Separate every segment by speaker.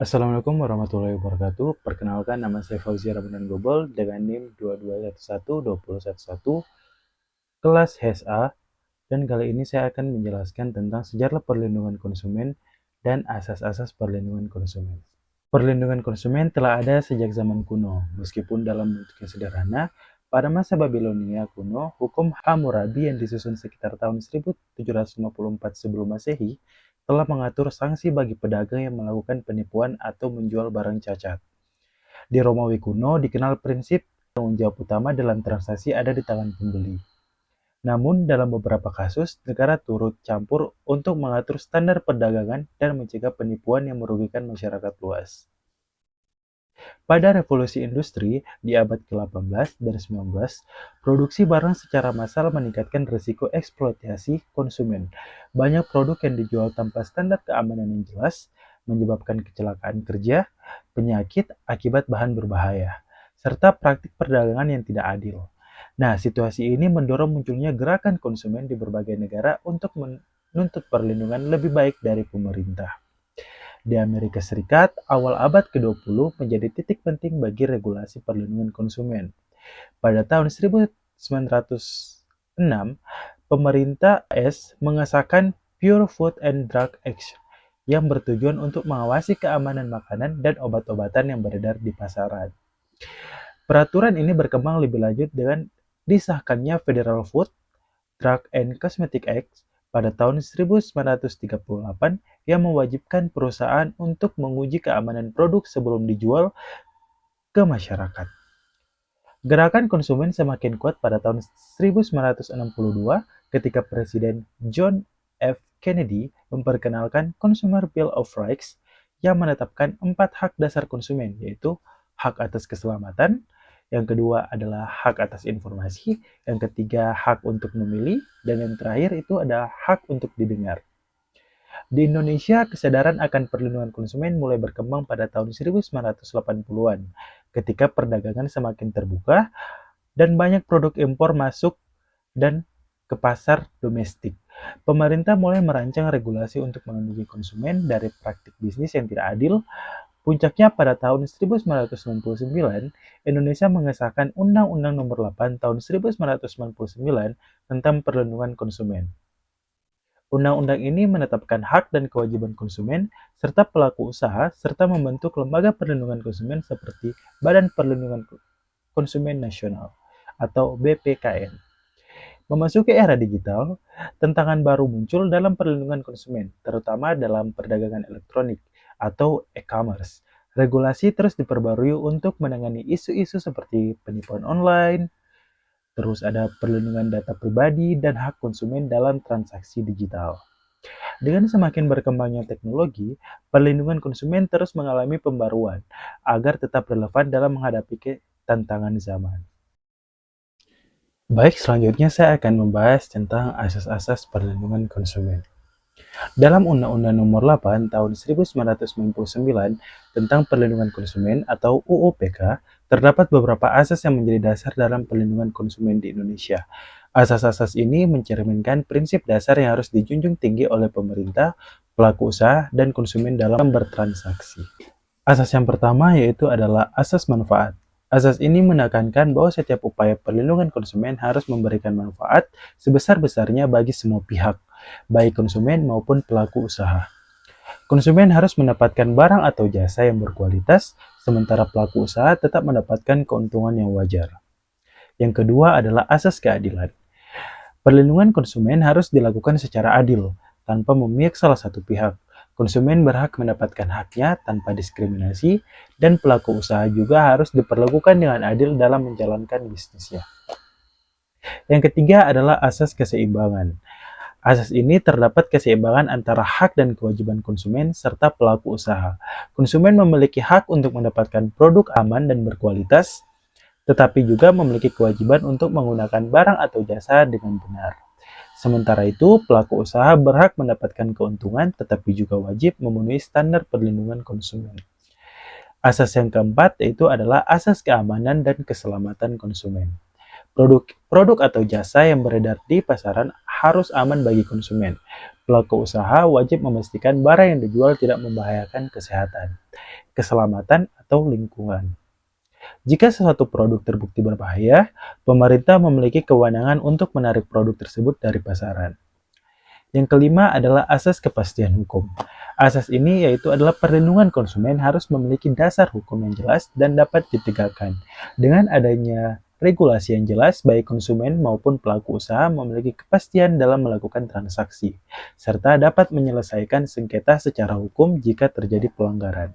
Speaker 1: Assalamualaikum warahmatullahi wabarakatuh. Perkenalkan, nama saya Fauzi Ramadan Gobel dengan NIM 22112011 kelas HSA, dan kali ini saya akan menjelaskan tentang sejarah perlindungan konsumen dan asas-asas perlindungan konsumen. Perlindungan konsumen telah ada sejak zaman kuno, meskipun dalam bentuk yang sederhana. Pada masa Babilonia kuno, hukum Hammurabi yang disusun sekitar tahun 1754 sebelum Masehi telah mengatur sanksi bagi pedagang yang melakukan penipuan atau menjual barang cacat. Di Romawi kuno dikenal prinsip tanggung jawab utama dalam transaksi ada di tangan pembeli. Namun, dalam beberapa kasus, negara turut campur untuk mengatur standar perdagangan dan mencegah penipuan yang merugikan masyarakat luas. Pada revolusi industri di abad ke-18 dan 19, produksi barang secara massal meningkatkan risiko eksploitasi konsumen. Banyak produk yang dijual tanpa standar keamanan yang jelas, menyebabkan kecelakaan kerja, penyakit akibat bahan berbahaya, serta praktik perdagangan yang tidak adil. Nah, situasi ini mendorong munculnya gerakan konsumen di berbagai negara untuk menuntut perlindungan lebih baik dari pemerintah. Di Amerika Serikat, awal abad ke-20 menjadi titik penting bagi regulasi perlindungan konsumen. Pada tahun 1906, pemerintah AS mengesahkan Pure Food and Drug Act yang bertujuan untuk mengawasi keamanan makanan dan obat-obatan yang beredar di pasaran. Peraturan ini berkembang lebih lanjut dengan disahkannya Federal Food, Drug and Cosmetic Act pada tahun 1938 yang mewajibkan perusahaan untuk menguji keamanan produk sebelum dijual ke masyarakat. Gerakan konsumen semakin kuat pada tahun 1962 ketika Presiden John F. Kennedy memperkenalkan Consumer Bill of Rights yang menetapkan 4 hak dasar konsumen, yaitu hak atas keselamatan, yang kedua adalah hak atas informasi, yang ketiga hak untuk memilih, dan yang terakhir itu ada hak untuk didengar. Di Indonesia, kesadaran akan perlindungan konsumen mulai berkembang pada tahun 1980-an, ketika perdagangan semakin terbuka dan banyak produk impor masuk dan ke pasar domestik. Pemerintah mulai merancang regulasi untuk melindungi konsumen dari praktik bisnis yang tidak adil. Puncaknya pada tahun 1999, Indonesia mengesahkan Undang-Undang Nomor 8 Tahun 1999 tentang perlindungan konsumen. Undang-undang ini menetapkan hak dan kewajiban konsumen serta pelaku usaha serta membentuk lembaga perlindungan konsumen seperti Badan Perlindungan Konsumen Nasional atau BPKN. Memasuki era digital, tantangan baru muncul dalam perlindungan konsumen, terutama dalam perdagangan elektronik atau e-commerce. Regulasi terus diperbarui untuk menangani isu-isu seperti penipuan online, terus ada perlindungan data pribadi dan hak konsumen dalam transaksi digital. Dengan semakin berkembangnya teknologi, perlindungan konsumen terus mengalami pembaruan agar tetap relevan dalam menghadapi tantangan zaman. Baik, selanjutnya saya akan membahas tentang asas-asas perlindungan konsumen. Dalam Undang-Undang Nomor 8 Tahun 1999 tentang Perlindungan Konsumen atau UUPK, terdapat beberapa asas yang menjadi dasar dalam perlindungan konsumen di Indonesia. Asas-asas ini mencerminkan prinsip dasar yang harus dijunjung tinggi oleh pemerintah, pelaku usaha, dan konsumen dalam bertransaksi. Asas yang pertama yaitu adalah asas manfaat. Asas ini menekankan bahwa setiap upaya perlindungan konsumen harus memberikan manfaat sebesar-besarnya bagi semua pihak, baik konsumen maupun pelaku usaha. Konsumen harus mendapatkan barang atau jasa yang berkualitas, sementara pelaku usaha tetap mendapatkan keuntungan yang wajar. Yang kedua adalah asas keadilan. Perlindungan konsumen harus dilakukan secara adil, tanpa memihak salah satu pihak. Konsumen berhak mendapatkan haknya tanpa diskriminasi, dan pelaku usaha juga harus diperlakukan dengan adil dalam menjalankan bisnisnya. Yang ketiga adalah asas keseimbangan. Asas ini terdapat keseimbangan antara hak dan kewajiban konsumen serta pelaku usaha. Konsumen memiliki hak untuk mendapatkan produk aman dan berkualitas, tetapi juga memiliki kewajiban untuk menggunakan barang atau jasa dengan benar. Sementara itu, pelaku usaha berhak mendapatkan keuntungan, tetapi juga wajib memenuhi standar perlindungan konsumen. Asas yang keempat yaitu adalah asas keamanan dan keselamatan konsumen. Produk atau jasa yang beredar di pasaran harus aman bagi konsumen. Pelaku usaha wajib memastikan barang yang dijual tidak membahayakan kesehatan, keselamatan, atau lingkungan. Jika sesuatu produk terbukti berbahaya, pemerintah memiliki kewenangan untuk menarik produk tersebut dari pasaran. Yang kelima adalah asas kepastian hukum. Asas ini yaitu adalah perlindungan konsumen harus memiliki dasar hukum yang jelas dan dapat ditegakkan. Dengan adanya regulasi yang jelas, baik konsumen maupun pelaku usaha memiliki kepastian dalam melakukan transaksi, serta dapat menyelesaikan sengketa secara hukum jika terjadi pelanggaran.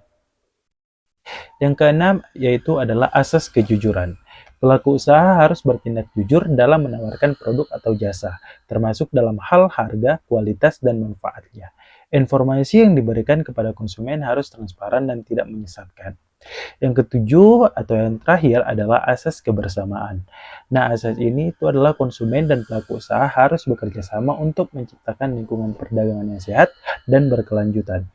Speaker 1: Yang keenam yaitu adalah asas kejujuran. Pelaku usaha harus bertindak jujur dalam menawarkan produk atau jasa, termasuk dalam hal harga, kualitas, dan manfaatnya. Informasi yang diberikan kepada konsumen harus transparan dan tidak menyesatkan. Yang ketujuh atau yang terakhir adalah asas kebersamaan. Nah, asas ini itu adalah konsumen dan pelaku usaha harus bekerja sama untuk menciptakan lingkungan perdagangan yang sehat dan berkelanjutan.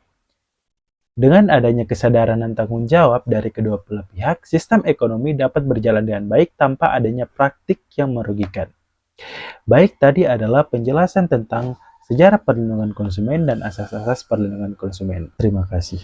Speaker 1: Dengan adanya kesadaran dan tanggung jawab dari kedua belah pihak, sistem ekonomi dapat berjalan dengan baik tanpa adanya praktik yang merugikan. Baik, tadi adalah penjelasan tentang sejarah perlindungan konsumen dan asas-asas perlindungan konsumen. Terima kasih.